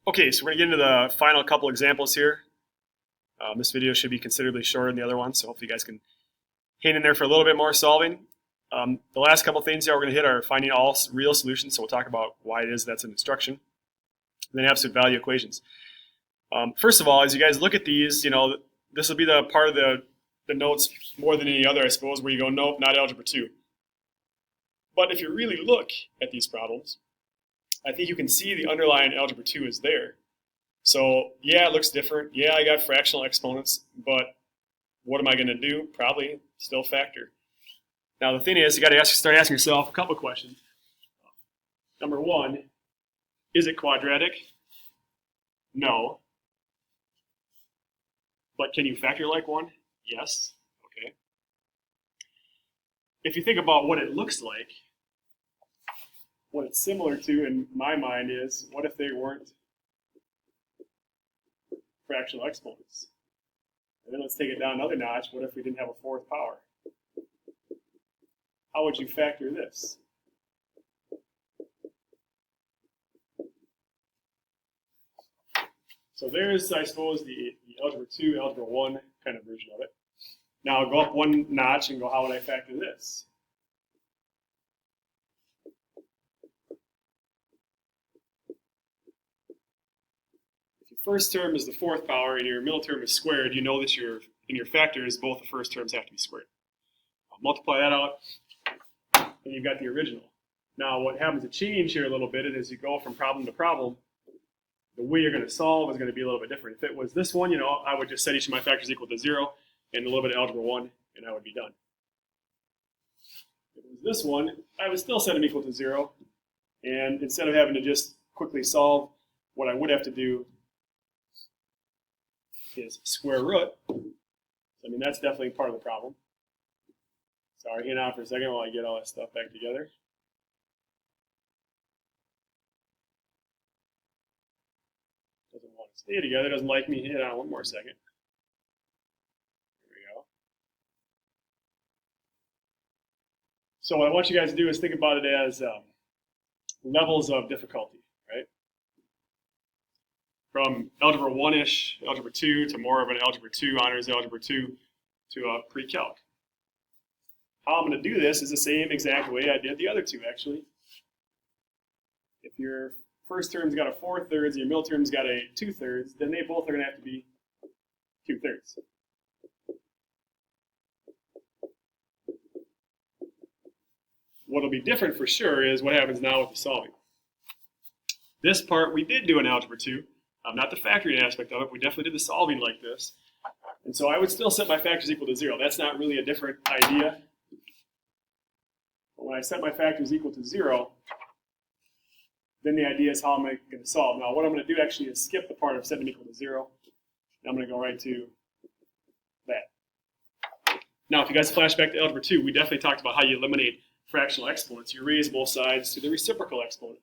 Okay, so we're going to get into the final couple examples here. This video should be considerably shorter than the other one, so hopefully you guys can hang in there for a little bit more solving. The last couple things here we're going to hit are finding all real solutions, so we'll talk about why it is that's an instruction. And then absolute value equations. First of all, as you guys look at these, this will be the part of the notes more than any other, I suppose, where you go, nope, not algebra 2. But if you really look at these problems, I think you can see the underlying algebra 2 is there. So yeah, it looks different. Yeah, I got fractional exponents, but what am I going to do? Probably still factor. Now the thing is, you got to start asking yourself a couple of questions. Number one, is it quadratic? No. But can you factor like one? Yes. Okay. If you think about what it looks like, what it's similar to in my mind is, what if they weren't fractional exponents? And then let's take it down another notch. What if we didn't have a fourth power? How would you factor this? So there's, I suppose, the algebra 2, algebra 1 kind of version of it. Now I'll go up one notch and go, how would I factor this? If your first term is the fourth power and your middle term is squared, you know that in your factors, both the first terms have to be squared. I'll multiply that out, and you've got the original. Now what happens to change here a little bit is as you go from problem to problem, the way you're going to solve is going to be a little bit different. If it was this one, I would just set each of my factors equal to 0 and a little bit of algebra 1, and I would be done. If it was this one, I would still set them equal to 0, and instead of having to just quickly solve, what I would have to do is square root. I mean, that's definitely part of the problem. Sorry, hang on for a second while I get all that stuff back together. Doesn't want to stay together, doesn't like me. Hang on one more second. There we go. So what I want you guys to do is think about it as levels of difficulty, right? From algebra 1-ish, algebra 2, to more of an algebra 2, honors algebra 2, to a pre-calc. How I'm going to do this is the same exact way I did the other two, actually. If your first term's got a 4/3 and your middle term's got a 2/3, then they both are going to have to be 2/3. What'll be different for sure is what happens now with the solving. This part we did do in algebra 2, not the factoring aspect of it. We definitely did the solving like this. And so I would still set my factors equal to 0. That's not really a different idea. But when I set my factors equal to 0, then the idea is how am I going to solve. Now what I'm going to do actually is skip the part of setting them equal to 0. And I'm going to go right to that. Now if you guys flash back to algebra 2, we definitely talked about how you eliminate fractional exponents. You raise both sides to the reciprocal exponent.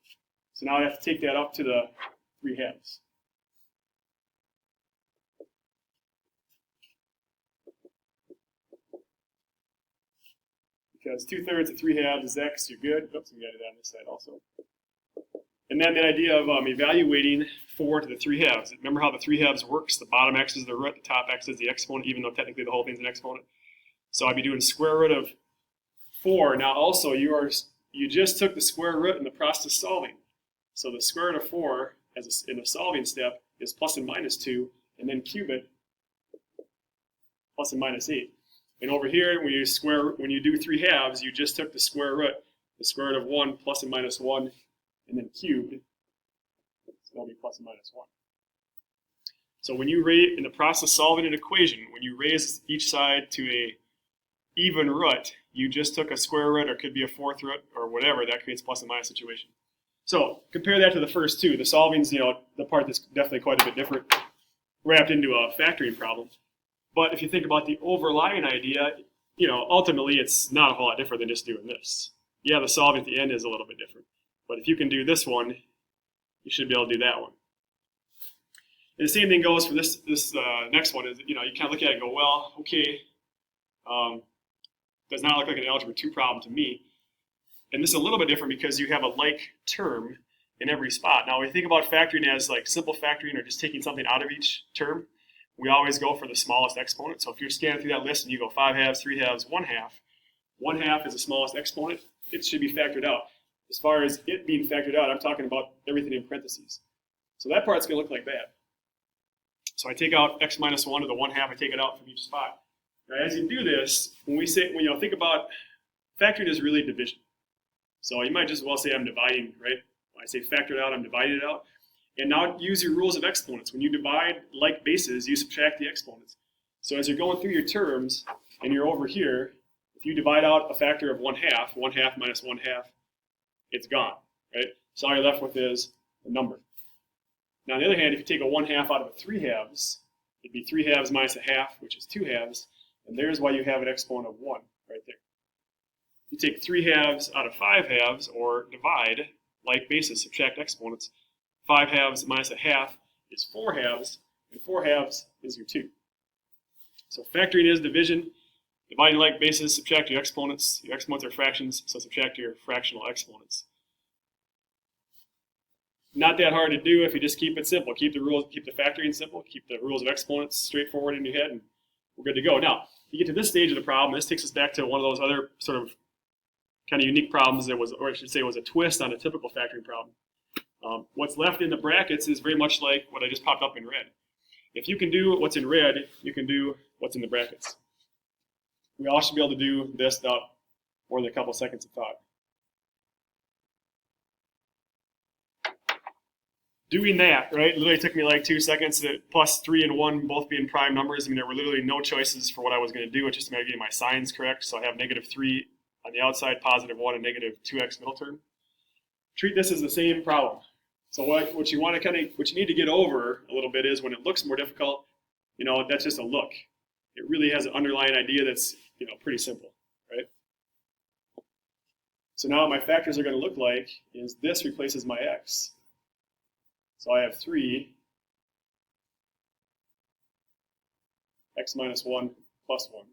So now I have to take that up to the 3/2. Because 2/3 of 3/2 is x, you're good. Oops, we got it on this side also. And then the idea of evaluating 4 to the 3/2. Remember how the 3/2 works? The bottom x is the root, the top x is the exponent, even though technically the whole thing's an exponent. So I'd be doing square root of 4. Now also, you just took the square root in the process of solving. So the square root of 4, in the solving step, is plus and minus 2, and then cube it, plus and minus 8. And over here, when you do 3/2, you just took the square root of 1 plus and minus 1, and then cubed. So that'll be plus and minus 1. So when you in the process of solving an equation, when you raise each side to a even root, you just took a square root, or it could be a fourth root, or whatever. That creates plus and minus situation. So compare that to the first two. The solving's, the part that's definitely quite a bit different, wrapped into a factoring problem. But if you think about the overlying idea, ultimately it's not a whole lot different than just doing this. Yeah, the solving at the end is a little bit different. But if you can do this one, you should be able to do that one. And the same thing goes for this next one. Is you kind of look at it and go, well, okay, does not look like an algebra 2 problem to me. And this is a little bit different because you have a like term, in every spot. Now, when you think about factoring as like simple factoring or just taking something out of each term, we always go for the smallest exponent. So if you're scanning through that list and you go 5 halves, 3 halves, 1 half is the smallest exponent. It should be factored out. As far as it being factored out, I'm talking about everything in parentheses. So that part's going to look like that. So I take out x minus 1 to the 1 half. I take it out from each spot. Now, as you do this, when you think about factoring is really division. So you might just as well say I'm dividing, right? When I say factor it out, I'm dividing it out. And now use your rules of exponents. When you divide like bases, you subtract the exponents. So as you're going through your terms and you're over here, if you divide out a factor of 1 half minus 1 half, it's gone, right? So all you're left with is a number. Now on the other hand, if you take a 1 half out of a 3 halves, it'd be 3 halves minus a half, which is 2 halves, and there's why you have an exponent of 1 right there. You take 3 halves out of 5 halves, or divide like bases, subtract exponents. 5 halves minus a half is 4 halves, and 4 halves is your 2. So factoring is division. Dividing like bases, subtract your exponents. Your exponents are fractions, so subtract your fractional exponents. Not that hard to do if you just keep it simple. Keep the rules, keep the factoring simple, keep the rules of exponents straightforward in your head, and we're good to go. Now, you get to this stage of the problem, this takes us back to one of those other sort of kind of unique problems that was, or I should say was a twist on a typical factoring problem. What's left in the brackets is very much like what I just popped up in red. If you can do what's in red, you can do what's in the brackets. We all should be able to do this without more than a couple seconds of thought. Doing that, right, literally took me like 2 seconds. That plus 3 and 1 both being prime numbers. I mean, there were literally no choices for what I was going to do. It's just a matter of getting my signs correct. So I have -3 on the outside, +1, and -2x middle term. Treat this as the same problem. So what you want to what you need to get over a little bit is when it looks more difficult, that's just a look. It really has an underlying idea that's, pretty simple, right? So now what my factors are going to look like is this replaces my x. So I have 3 x minus 1 plus 1.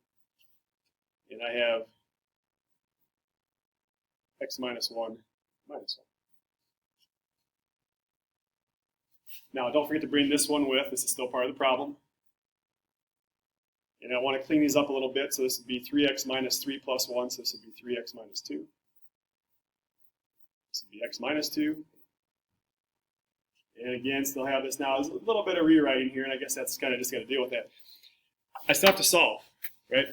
And I have x minus 1 minus 1. Now, don't forget to bring this one with. This is still part of the problem. And I want to clean these up a little bit. So this would be 3x minus 3 plus 1. So this would be 3x minus 2. This would be x minus 2. And again, still have this now. There's a little bit of rewriting here, and I guess that's kind of just got to deal with that. I still have to solve, right?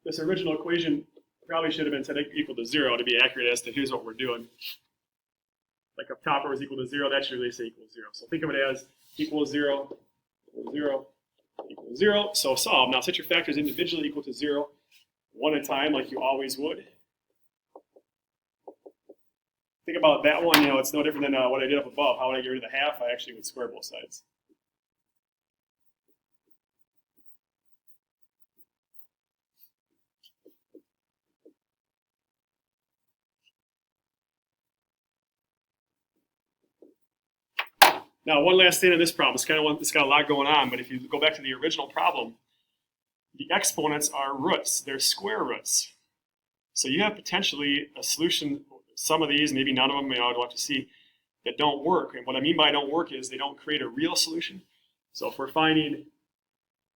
This original equation probably should have been set equal to 0 to be accurate as to here's what we're doing. Like up top, it was equal to 0. That should really say equal to 0. So think of it as equal to 0, equal to 0, equal to 0. So solve. Now set your factors individually equal to 0, one at a time, like you always would. Think about that one. It's no different than what I did up above. How would I get rid of the half? I actually would square both sides. Now, one last thing on this problem. It's got a lot going on, but if you go back to the original problem, the exponents are roots. They're square roots. So you have potentially a solution, some of these, maybe none of them, I'd like to see, that don't work. And what I mean by don't work is they don't create a real solution. So if we're finding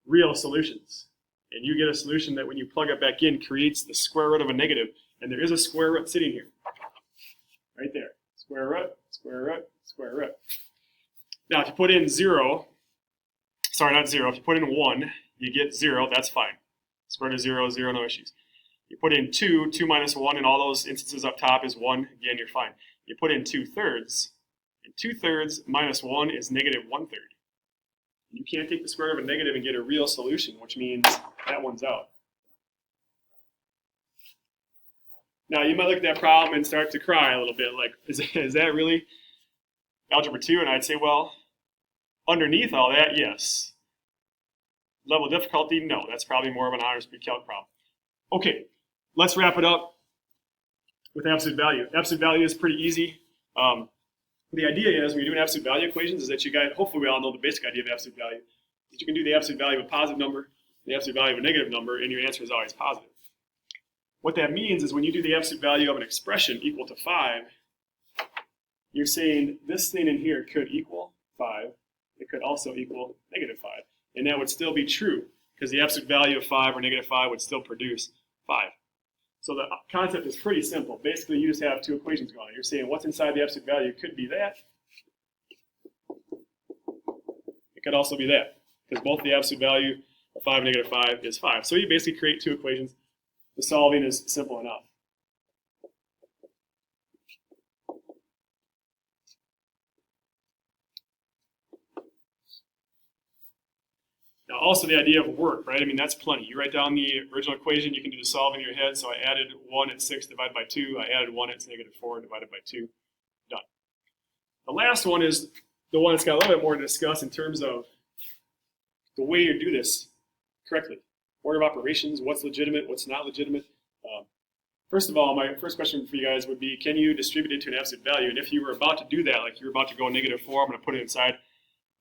real solutions, and you get a solution that when you plug it back in creates the square root of a negative, and there is a square root sitting here, right there. Square root, square root, square root. Now, if you put in 0, sorry, not 0, if you put in 1, you get 0, that's fine. Square root of 0, 0, no issues. You put in 2, 2 minus 1, in all those instances up top is 1, again, you're fine. You put in 2/3, and 2/3 minus 1 is -1/3. You can't take the square root of a negative and get a real solution, which means that one's out. Now, you might look at that problem and start to cry a little bit, like, is that really Algebra 2? And I'd say, well, underneath all that, yes. Level of difficulty, no. That's probably more of an honors pre-calc problem. Okay, let's wrap it up with absolute value. Absolute value is pretty easy. The idea is when you're doing absolute value equations is that you guys, hopefully we all know the basic idea of absolute value, that you can do the absolute value of a positive number, the absolute value of a negative number, and your answer is always positive. What that means is when you do the absolute value of an expression equal to 5, you're saying this thing in here could equal 5. It could also equal -5. And that would still be true, because the absolute value of 5 or -5 would still produce 5. So the concept is pretty simple. Basically, you just have two equations going on. You're saying what's inside the absolute value could be that. It could also be that, because both the absolute value of 5 and -5 is 5. So you basically create two equations. The solving is simple enough. Now, also the idea of work, right? I mean, that's plenty. You write down the original equation, you can do the solving in your head. So I added 1 at 6 divided by 2. I added 1 at -4 divided by 2. Done. The last one is the one that's got a little bit more to discuss in terms of the way you do this correctly. Order of operations, what's legitimate, what's not legitimate. First of all, my first question for you guys would be, can you distribute it to an absolute value? And if you were about to do that, like you were about to go -4, I'm going to put it inside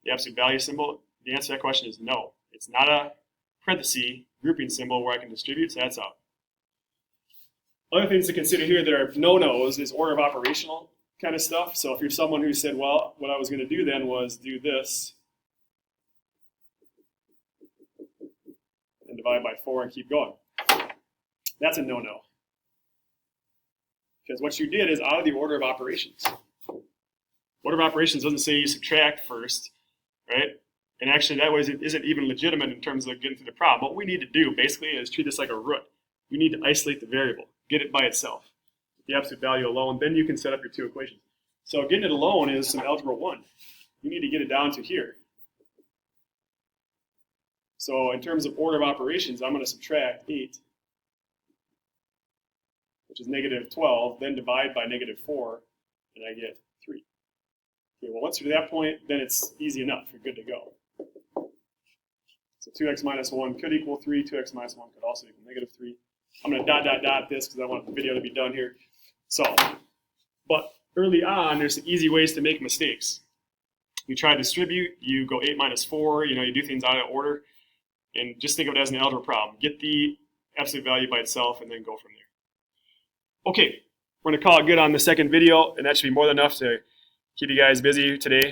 the absolute value symbol. The answer to that question is no. It's not a parenthesis grouping symbol where I can distribute, so that's out. Other things to consider here that are no-nos is order of operational kind of stuff. So if you're someone who said, well, what I was going to do then was do this and divide by 4 and keep going, that's a no-no. Because what you did is out of the order of operations. Order of operations doesn't say you subtract first, right? And actually, that way it isn't even legitimate in terms of getting through the problem. What we need to do, basically, is treat this like a root. You need to isolate the variable, get it by itself, the absolute value alone, then you can set up your two equations. So getting it alone is some algebra 1. You need to get it down to here. So in terms of order of operations, I'm going to subtract 8, which is -12, then divide by -4, and I get 3. Okay, well, once you're to that point, then it's easy enough. You're good to go. So 2x minus 1 could equal 3. 2x minus 1 could also equal -3. I'm going to dot this because I want the video to be done here. So, but early on, there's some easy ways to make mistakes. You try to distribute, you go 8 minus 4, you do things out of order, and just think of it as an algebra problem. Get the absolute value by itself and then go from there. Okay, we're going to call it good on the second video, and that should be more than enough to keep you guys busy today.